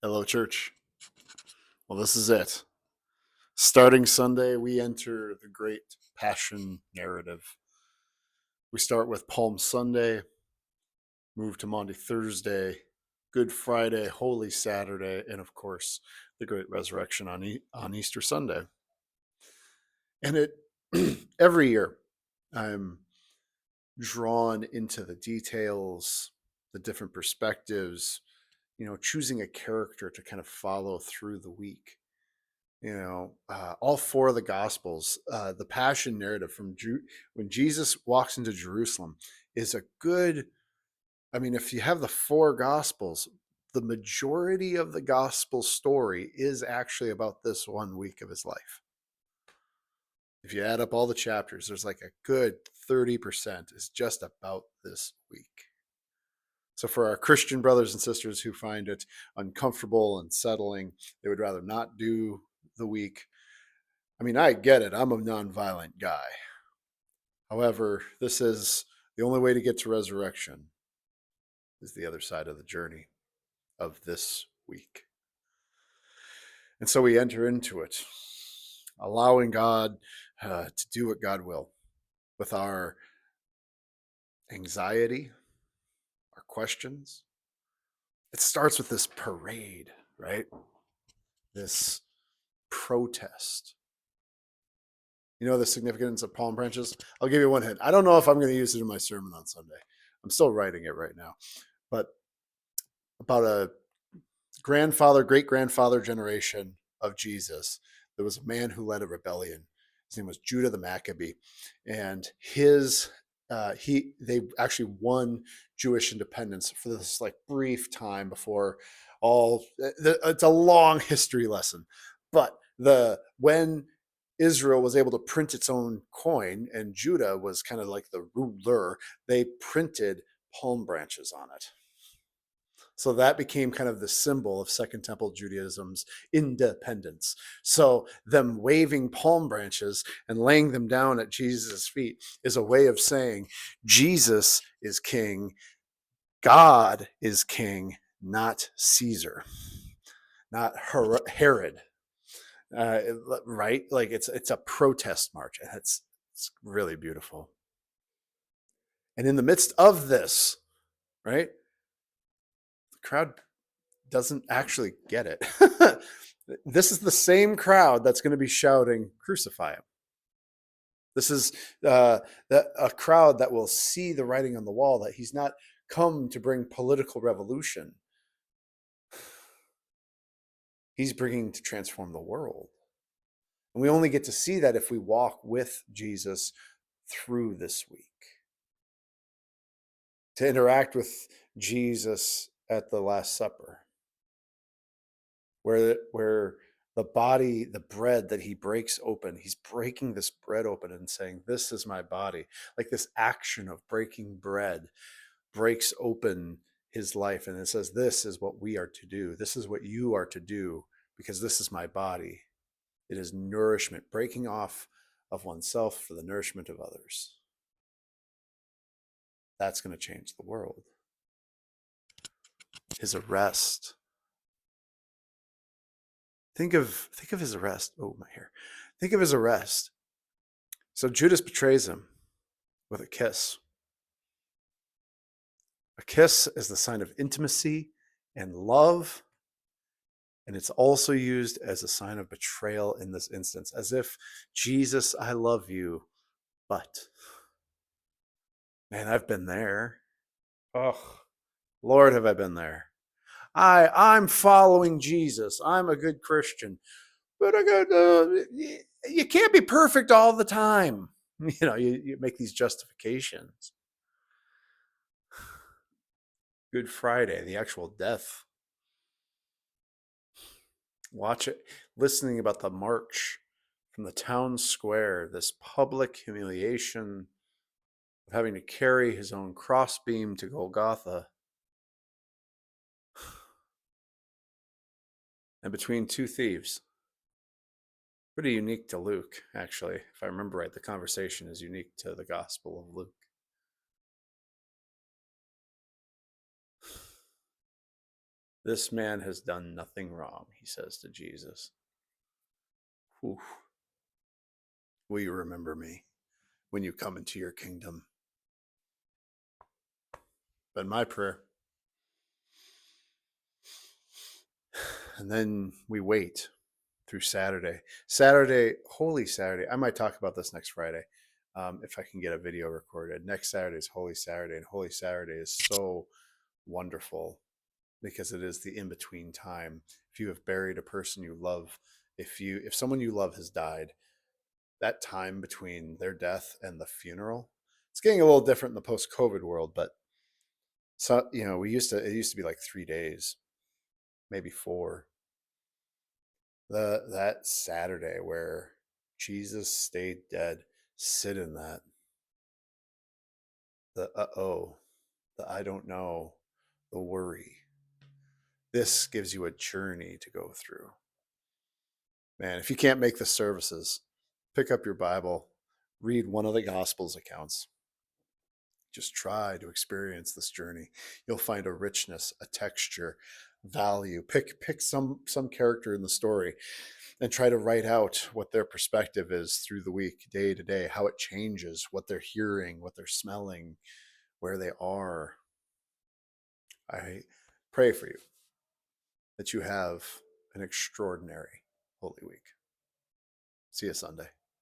Hello, church. Well, this is it. Starting Sunday, we enter the great Passion narrative. We start with Palm Sunday, move to Maundy Thursday, Good Friday, Holy Saturday, and of course, the Great Resurrection on Easter Sunday. And it every year, I'm drawn into the details, the different perspectives, choosing a character to kind of follow through the week. All four of the Gospels, the Passion narrative when Jesus walks into Jerusalem is a good. I mean, if you have the four Gospels, the majority of the Gospel story is actually about this 1 week of his life. If you add up all the chapters, there's like a good 30% is just about this week. So for our Christian brothers and sisters who find it uncomfortable and settling, they would rather not do the week. I mean, I get it. I'm a nonviolent guy. However, this is the only way to get to resurrection is the other side of the journey of this week. And so we enter into it, allowing God to do what God will with our anxiety, our questions. It starts with this parade, right? This protest. You know the significance of palm branches? I'll give you one hint. I don't know if I'm going to use it in my sermon on Sunday. I'm still writing it right now. But about a great grandfather generation of Jesus, there was a man who led a rebellion. His name was Judah the Maccabee, and they actually won Jewish independence for this like brief time before all. It's a long history lesson, but the when Israel was able to print its own coin and Judah was kind of like the ruler, they printed palm branches on it. So that became kind of the symbol of Second Temple Judaism's independence. So them waving palm branches and laying them down at Jesus' feet is a way of saying Jesus is king, God is king, not Caesar, not Herod. Right? Like it's a protest march, and it's really beautiful. And in the midst of this, right, the crowd doesn't actually get it. This is the same crowd that's going to be shouting, "Crucify him." This is a crowd that will see the writing on the wall that he's not come to bring political revolution. He's bringing to transform the world. And we only get to see that if we walk with Jesus through this week. To interact with Jesus at the Last Supper, where the body, the bread that he breaks open, he's breaking this bread open and saying, "This is my body." Like this action of breaking bread breaks open his life, and it says, "This is what we are to do. This is what you are to do, because this is my body." It is nourishment, breaking off of oneself for the nourishment of others. That's going to change the world. His arrest. Think of his arrest. Oh, my hair. Think of his arrest. So Judas betrays him with a kiss. A kiss is the sign of intimacy and love, and it's also used as a sign of betrayal in this instance, as if, "Jesus, I love you, but..." Man, I've been there. Oh, Lord, have I been there. I'm following Jesus. I'm a good Christian, but you can't be perfect all the time. You make these justifications. Good Friday, the actual death. Watch it, listening about the march from the town square, this public humiliation of having to carry his own crossbeam to Golgotha. And between two thieves. Pretty unique to Luke, actually. If I remember right, the conversation is unique to the Gospel of Luke. This man has done nothing wrong, he says to Jesus. Whew. Will you remember me when you come into your kingdom? But my prayer. And then we wait through Saturday. Saturday, Holy Saturday. I might talk about this next Friday if I can get a video recorded. Next Saturday is Holy Saturday, and Holy Saturday is so wonderful because it is the in between time. If you have buried a person you love, if someone you love has died, that time between their death and the funeral, it's getting a little different in the post COVID world, but so it used to be like 3 days, maybe four. That Saturday where Jesus stayed dead, sit in that. The oh, the I don't know, the worry. This gives you a journey to go through. Man, if you can't make the services, pick up your Bible, read one of the Gospels accounts. Just try to experience this journey. You'll find a richness, a texture, value. Pick some character in the story and try to write out what their perspective is through the week, day to day, how it changes, what they're hearing, what they're smelling, where they are. I pray for you that you have an extraordinary Holy Week. See you Sunday.